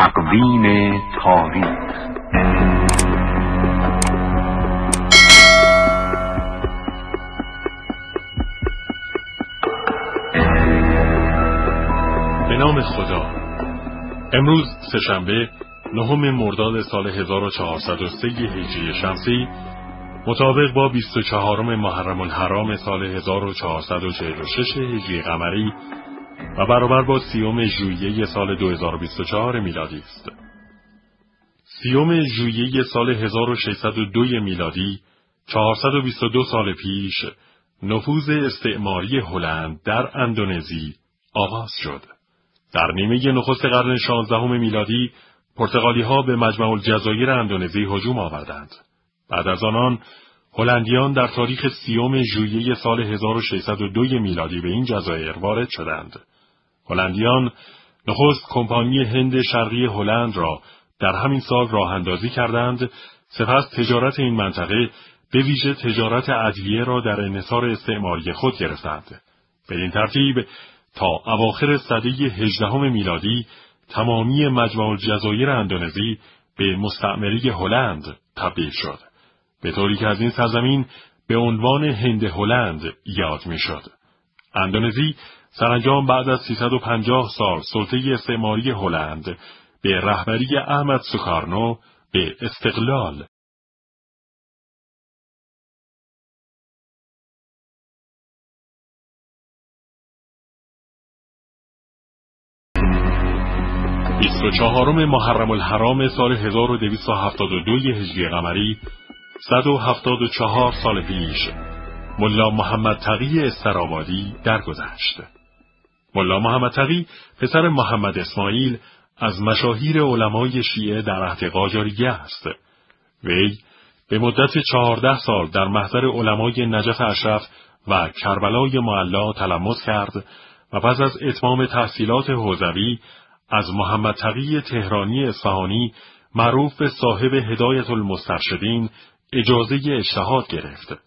تقویم تاریخ. به نام خدا. امروز سه‌شنبه 9 مرداد سال 1403 هجری شمسی مطابق با 24 محرم الحرام سال 1446 هجری قمری و برابر با 30 ژوئیه سال 2024 میلادی است. 30 ژوئیه سال 1602 میلادی 422 سال پیش نفوذ استعماری هلند در اندونزی آغاز شد. در نیمه نخست قرن 16 میلادی پرتغالی‌ها به مجمع الجزایر اندونزی هجوم آوردند. بعد از آنان هلندیان در تاریخ 30 ژوئیه سال 1602 میلادی به این جزایر وارد شدند. هلندیان نخست کمپانی هند شرقی هلند را در همین سال راه اندازی کردند، سپس تجارت این منطقه به ویژه تجارت ادویه را در انحصار استعماری خود گرفتند. به این ترتیب تا اواخر سده 18 میلادی تمامی مجمع الجزایر اندونزی به مستعمره هلند تبدیل شد، به طوری که از این سرزمین به عنوان هند هلند یاد میشد. اندونزی سرانجام بعد از 350 سال سلطه استعماری هلند به رهبری احمد سوکارنو به استقلال و 24 محرم الحرام سال 1272 هجری قمری 174 سال پیش ملا محمد تقی استرآبادی درگذشت. ملا محمد تقی پسر محمد اسماعیل از مشاهیر علمای شیعه در عهد قاجاریه است. وی به مدت 14 سال در محضر علمای نجف اشرف و کربلای معلا تلمذ کرد و پس از اتمام تحصیلات حوزوی از محمد تقی تهرانی اصفهانی معروف به صاحب هدایت المسترشدین اجازه اجتهاد گرفت.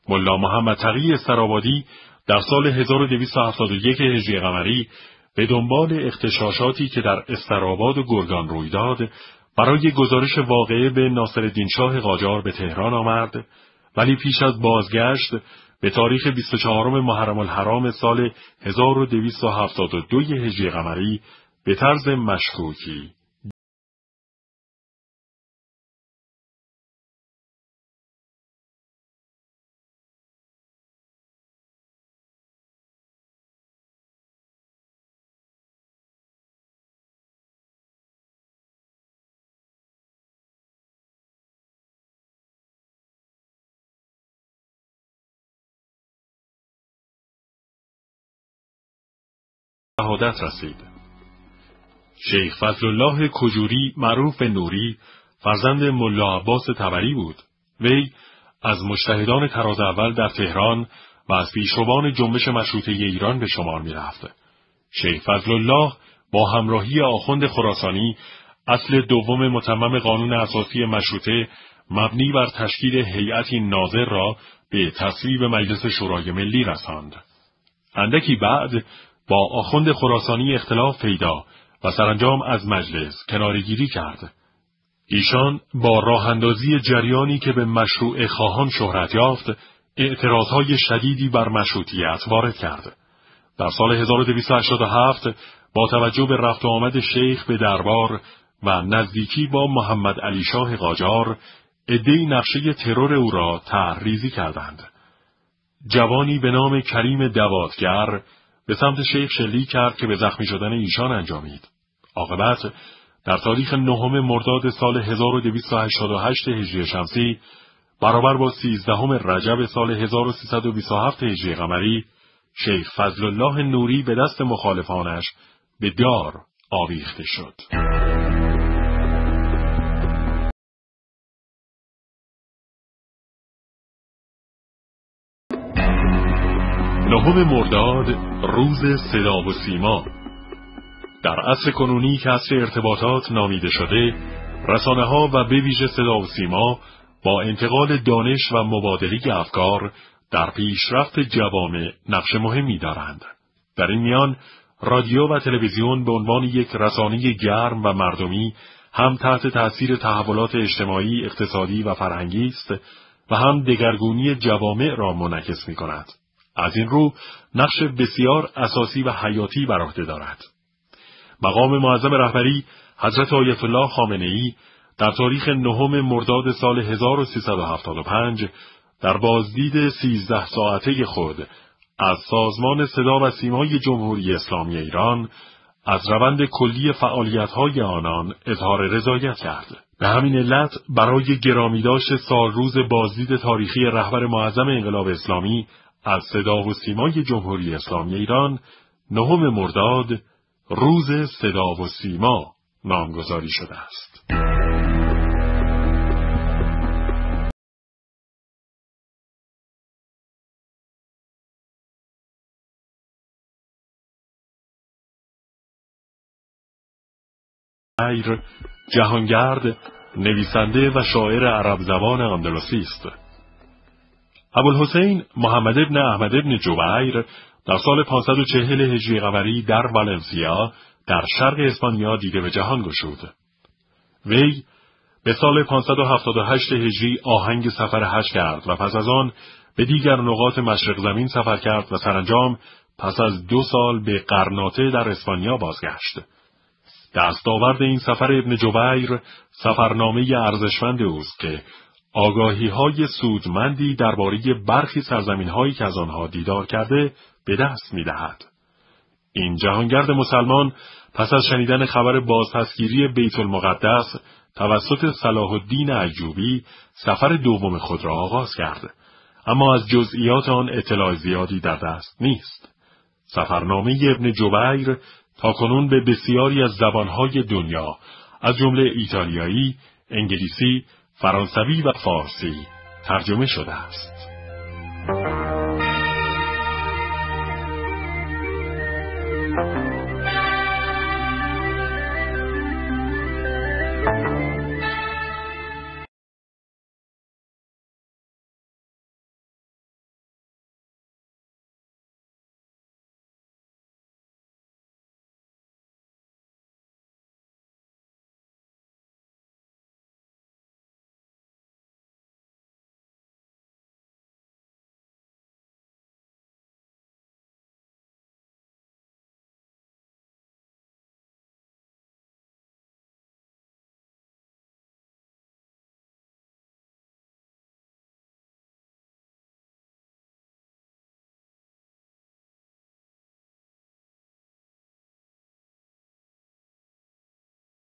ملا محمد تقی استرآبادی در سال 1271 هجری قمری به دنبال اغتشاشاتی که در استرآباد و گرگان روی داد برای گزارش واقعه به ناصرالدین شاه قاجار به تهران آمد، ولی پیش از بازگشت به تاریخ 24 محرم الحرام سال 1272 هجری قمری به طرز مشکوکی شهادت رسید. شیخ فضل الله کجوری معروف به نوری فرزند ملا عباس طبری بود. وی از مجتهدان طراز اول در تهران و از پیشروان جنبش مشروطه ایران به شمار می رفت. شیخ فضل الله با همراهی آخوند خراسانی اصل دوم متمم قانون اساسی مشروطه مبنی بر تشکیل هیئتی ناظر را به تصویب مجلس شورای ملی رساند. اندکی بعد با آخوند خراسانی اختلاف پیدا و سرانجام از مجلس کناره‌گیری کرد. ایشان با راه اندازی جریانی که به مشروع خواهان شهرت یافت، اعتراضهای شدیدی بر مشروطیت وارد کرد. در سال 1287 با توجه به رفت و آمد شیخ به دربار و نزدیکی با محمد علی شاه قاجار، عده‌ای نقشه ترور او را طرح‌ریزی کردند. جوانی به نام کریم دوادگر به سمت شیخ شلیک کرد که به زخمی شدن ایشان انجامید. عاقبت در تاریخ 9 مرداد سال 1288 هجری شمسی برابر با 13 رجب سال 1327 هجری قمری شیخ فضل الله نوری به دست مخالفانش به دار آویخته شد. 9 مرداد روز صدا و سیما. در عصر کنونی که عصر ارتباطات نامیده شده، رسانه‌ها و به ویژه صدا و سیما با انتقال دانش و مبادله افکار در پیشرفت جوامع نقش مهمی دارند. در این میان رادیو و تلویزیون به عنوان یک رسانه گرم و مردمی هم تحت تأثیر تحولات اجتماعی، اقتصادی و فرهنگی است و هم دگرگونی جوامع را منعکس می‌کند. از این رو نقش بسیار اساسی و حیاتی بر عهده دارد. مقام معظم رهبری حضرت آیت الله خامنه‌ای در تاریخ 9 مرداد سال 1375 در بازدید 13 ساعته خود از سازمان صدا و سیمای جمهوری اسلامی ایران از روند کلی فعالیت‌های آنان اظهار رضایت کرد. به همین علت برای گرامیداشت سالروز بازدید تاریخی رهبر معظم انقلاب اسلامی از صدا و سیمای جمهوری اسلامی ایران 9 مرداد روز صدا و سیما نامگذاری شده است. جهانگرد، نویسنده و شاعر عرب زبان اندلسی است. ابوالحسین محمد بن احمد بن جبیر در سال 540 هجری قمری در والنسیا در شرق اسپانیا دیده به جهان گشود. وی به سال 578 هجری آهنگ سفر حج کرد و پس از آن به دیگر نقاط مشرق زمین سفر کرد و سرانجام پس از 2 سال به قرناطه در اسپانیا بازگشت. دستاورد این سفر ابن جبیر سفرنامه ارزشمند اوست که آگاهی‌های سودمندی درباره برخی سرزمین‌هایی که از آنها دیدار کرده به دست می‌دهد. این جهانگرد مسلمان پس از شنیدن خبر بازپسگیری بیت المقدس توسط صلاح الدین ایوبی سفر دوم خود را آغاز کرد، اما از جزئیات آن اطلاع زیادی در دست نیست. سفرنامه ابن جبیر تاکنون به بسیاری از زبانهای دنیا از جمله ایتالیایی، انگلیسی، فرانسوی و فارسی ترجمه شده است.